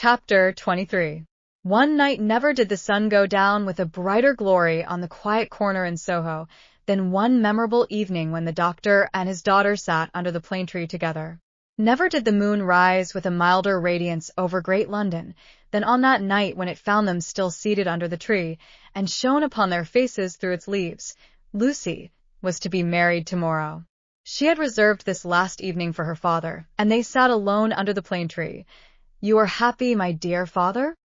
Chapter 23. One night never did the sun go down with a brighter glory on the quiet corner in Soho than one memorable evening when the doctor and his daughter sat under the plane tree together. Never did the moon rise with a milder radiance over great London than on that night when it found them still seated under the tree and shone upon their faces through its leaves. Lucie was to be married tomorrow. She had reserved this last evening for her father, and they sat alone under the plane tree. "You are happy, my dear father?"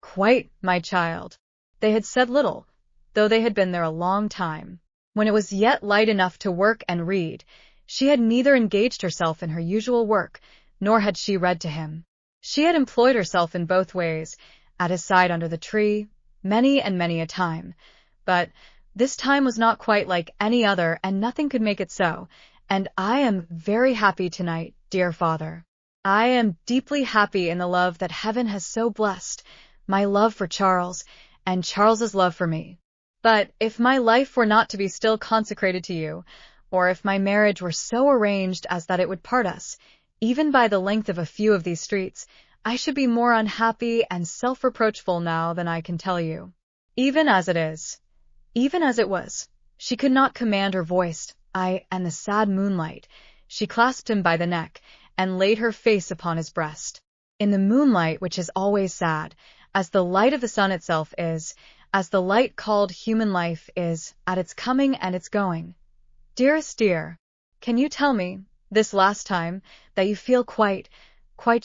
"Quite, my child." They had said little, though they had been there a long time. When it was yet light enough to work and read, she had neither engaged herself in her usual work, nor had she read to him. She had employed herself in both ways, at his side under the tree, many and many a time. But this time was not quite like any other, and nothing could make it so. "And I am very happy tonight, dear father. I am deeply happy in the love that heaven has so blessed, my love for Charles, and Charles's love for me. But if my life were not to be still consecrated to you, or if my marriage were so arranged as that it would part us, even by the length of a few of these streets, I should be more unhappy and self-reproachful now than I can tell you. Even as it is, even as it was." She could not command her voice. And the sad moonlight. She clasped him by the neck, and laid her face upon his breast. In the moonlight, which is always sad, as the light of the sun itself is, as the light called human life is, at its coming and its going. "Dearest dear, can you tell me, this last time, that you feel quite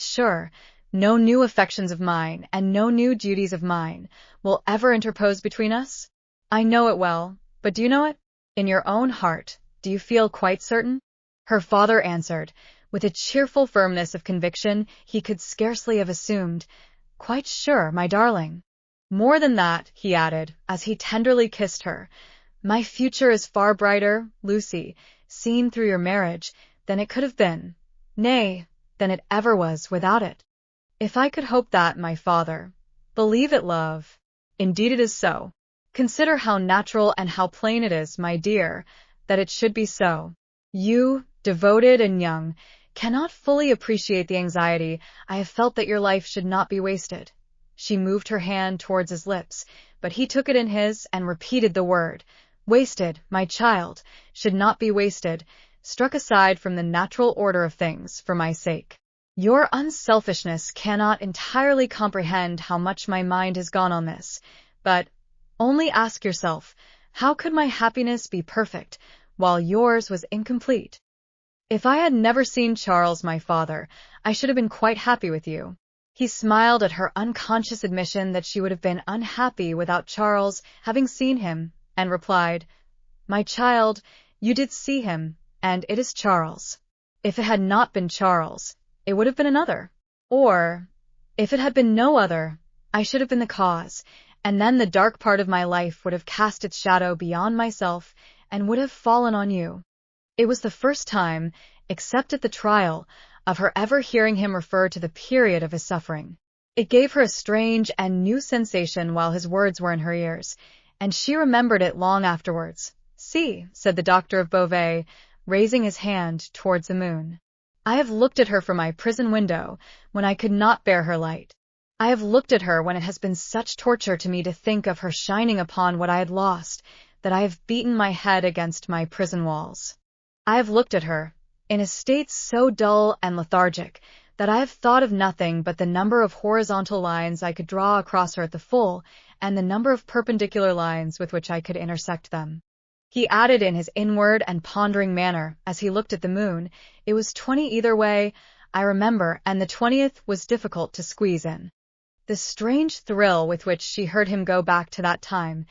sure no new affections of mine, and no new duties of mine, will ever interpose between us? I know it well, but do you know it? In your own heart, do you feel quite certain?" Her father answered, with a cheerful firmness of conviction he could scarcely have assumed, "Quite sure, my darling." "More than that," he added, as he tenderly kissed her, "my future is far brighter, Lucie, seen through your marriage, than it could have been, nay, than it ever was without it. If I could hope that, my father." "Believe it, love. Indeed it is so. Consider how natural and how plain it is, my dear, that it should be so. You, devoted and young, cannot fully appreciate the anxiety I have felt that your life should not be wasted." She moved her hand towards his lips, but he took it in his and repeated the word. "Wasted, my child, should not be wasted, struck aside from the natural order of things, for my sake. Your unselfishness cannot entirely comprehend how much my mind has gone on this, but only ask yourself, how could my happiness be perfect, while yours was incomplete? If I had never seen Charles, my father, I should have been quite happy with you." He smiled at her unconscious admission that she would have been unhappy without Charles having seen him, and replied, "My child, you did see him, and it is Charles. If it had not been Charles, it would have been another. Or, if it had been no other, I should have been the cause, and then the dark part of my life would have cast its shadow beyond myself and would have fallen on you." It was the first time, except at the trial, of her ever hearing him refer to the period of his suffering. It gave her a strange and new sensation while his words were in her ears, and she remembered it long afterwards. "See," said the doctor of Beauvais, raising his hand towards the moon. "I have looked at her from my prison window, when I could not bear her light. I have looked at her when it has been such torture to me to think of her shining upon what I had lost, that I have beaten my head against my prison walls. I have looked at her, in a state so dull and lethargic, that I have thought of nothing but the number of horizontal lines I could draw across her at the full, and the number of perpendicular lines with which I could intersect them." He added in his inward and pondering manner, as he looked at the moon, "It was 20 either way, I remember, and the 20th was difficult to squeeze in." The strange thrill with which she heard him go back to that time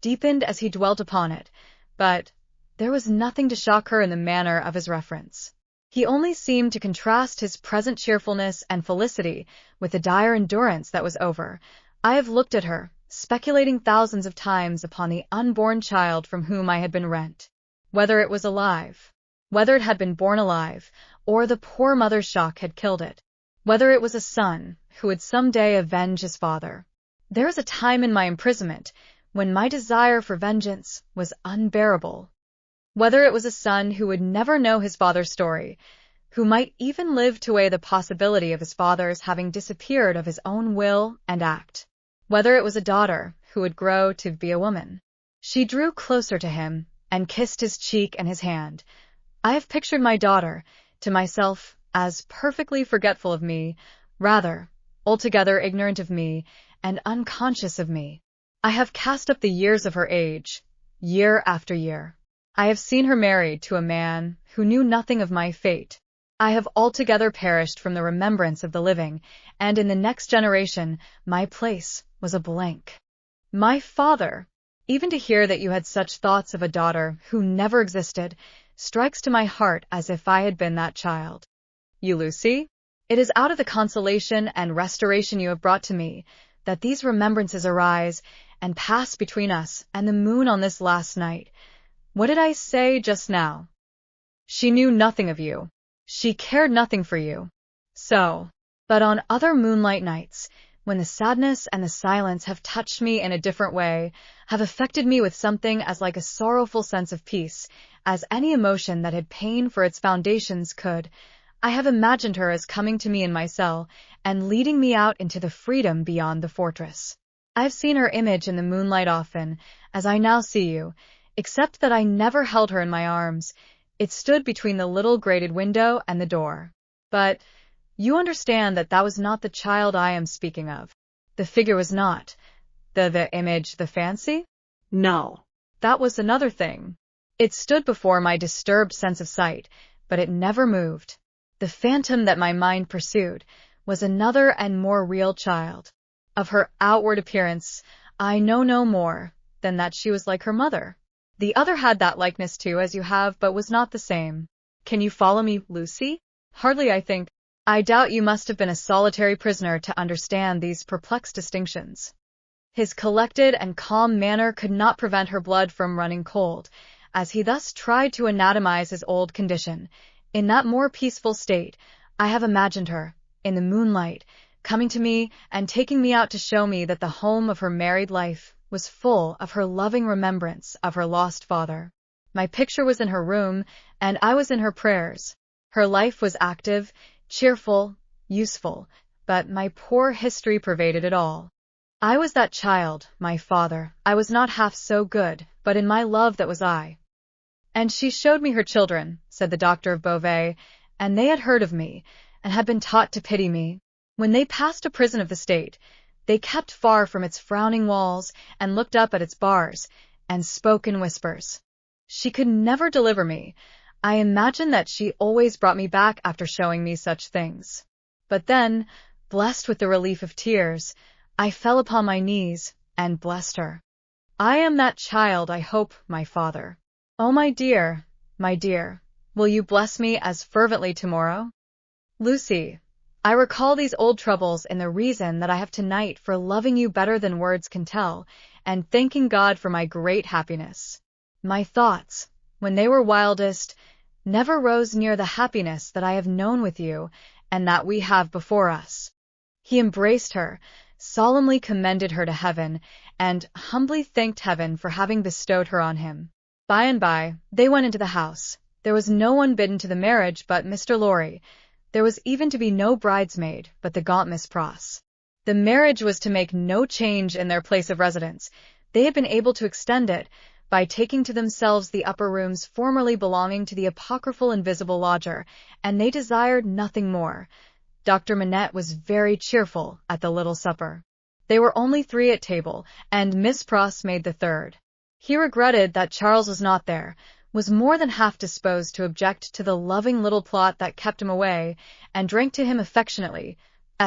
deepened as he dwelt upon it, but there was nothing to shock her in the manner of his reference. He only seemed to contrast his present cheerfulness and felicity with the dire endurance that was over. "I have looked at her, speculating thousands of times upon the unborn child from whom I had been rent, whether it was alive, whether it had been born alive, or the poor mother's shock had killed it, whether it was a son who would some day avenge his father. There was a time in my imprisonment when my desire for vengeance was unbearable. Whether it was a son who would never know his father's story, who might even live to weigh the possibility of his father's having disappeared of his own will and act. Whether it was a daughter who would grow to be a woman. She drew closer to him and kissed his cheek and his hand. I have pictured my daughter, to myself, as perfectly forgetful of me, rather, altogether ignorant of me, and unconscious of me. I have cast up the years of her age, year after year. I have seen her married to a man who knew nothing of my fate. I have altogether perished from the remembrance of the living, and in the next generation my place was a blank. My father, even to hear that you had such thoughts of a daughter who never existed, strikes to my heart as if I had been that child. You, Lucie? It is out of the consolation and restoration you have brought to me that these remembrances arise and pass between us and the moon on this last night. What did I say just now? She knew nothing of you. She cared nothing for you. So, but on other moonlight nights, when the sadness and the silence have touched me in a different way, have affected me with something as like a sorrowful sense of peace, as any emotion that had pain for its foundations could, I have imagined her as coming to me in my cell, and leading me out into the freedom beyond the fortress. I have seen her image in the moonlight often, as I now see you, except that I never held her in my arms. It stood between the little grated window and the door. But you understand that that was not the child I am speaking of. The figure was not. The image, the fancy? No. That was another thing. It stood before my disturbed sense of sight, but it never moved. The phantom that my mind pursued was another and more real child. Of her outward appearance, I know no more than that she was like her mother. The other had that likeness too, as you have, but was not the same. Can you follow me, Lucie? Hardly, I think. I doubt you must have been a solitary prisoner to understand these perplexed distinctions. His collected and calm manner could not prevent her blood from running cold, as he thus tried to anatomize his old condition. In that more peaceful state, I have imagined her, in the moonlight, coming to me and taking me out to show me that the home of her married life was full of her loving remembrance of her lost father. My picture was in her room, and I was in her prayers. Her life was active, cheerful, useful, but my poor history pervaded it all. I was that child, my father. I was not half so good, but in my love that was I. And she showed me her children, said the doctor of Beauvais, and they had heard of me, and had been taught to pity me. When they passed a prison of the state, they kept far from its frowning walls, and looked up at its bars, and spoke in whispers. She could never deliver me. I imagine that she always brought me back after showing me such things. But then, blessed with the relief of tears, I fell upon my knees, and blessed her. I am that child, I hope, my father. Oh, my dear, will you bless me as fervently tomorrow? Lucie, I recall these old troubles in the reason that I have tonight for loving you better than words can tell, and thanking God for my great happiness. My thoughts, when they were wildest, never rose near the happiness that I have known with you, and that we have before us. He embraced her, solemnly commended her to heaven, and humbly thanked heaven for having bestowed her on him. By and by, they went into the house. There was no one bidden to the marriage but Mr. Lorry. There was even to be no bridesmaid but the gaunt Miss Pross. The marriage was to make no change in their place of residence. They had been able to extend it by taking to themselves the upper rooms formerly belonging to the apocryphal invisible lodger, and they desired nothing more. Dr. Manette was very cheerful at the little supper. They were only 3 at table, and Miss Pross made the third. He regretted that Charles was not there, was more than half disposed to object to the loving little plot that kept him away, and drank to him affectionately.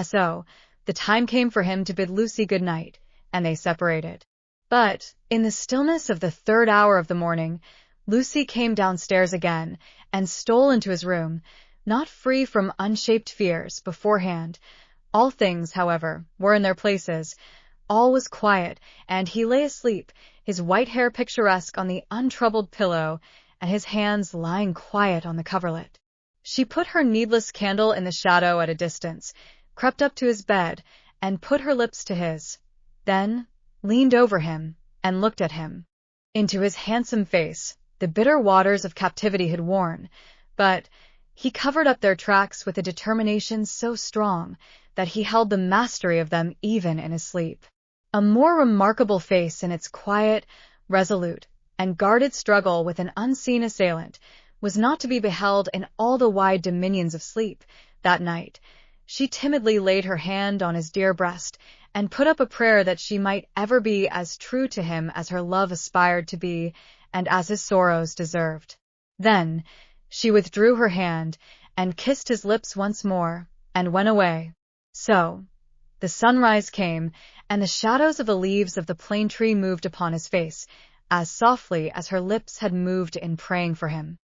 So, the time came for him to bid Lucie good night, and they separated. But, in the stillness of the 3rd hour of the morning, Lucie came downstairs again, and stole into his room, not free from unshaped fears beforehand. All things, however, were in their places. All was quiet, and he lay asleep, his white hair picturesque on the untroubled pillow, and his hands lying quiet on the coverlet. She put her needless candle in the shadow at a distance, crept up to his bed, and put her lips to his, then leaned over him, and looked at him. Into his handsome face the bitter waters of captivity had worn, but He covered up their tracks with a determination so strong that he held the mastery of them even in his sleep. A more remarkable face in its quiet, resolute, and guarded struggle with an unseen assailant was not to be beheld in all the wide dominions of sleep. That night, she timidly laid her hand on his dear breast and put up a prayer that she might ever be as true to him as her love aspired to be and as his sorrows deserved. Then she withdrew her hand and kissed his lips once more and went away. So, the sunrise came, and the shadows of the leaves of the plane tree moved upon his face, as softly as her lips had moved in praying for him.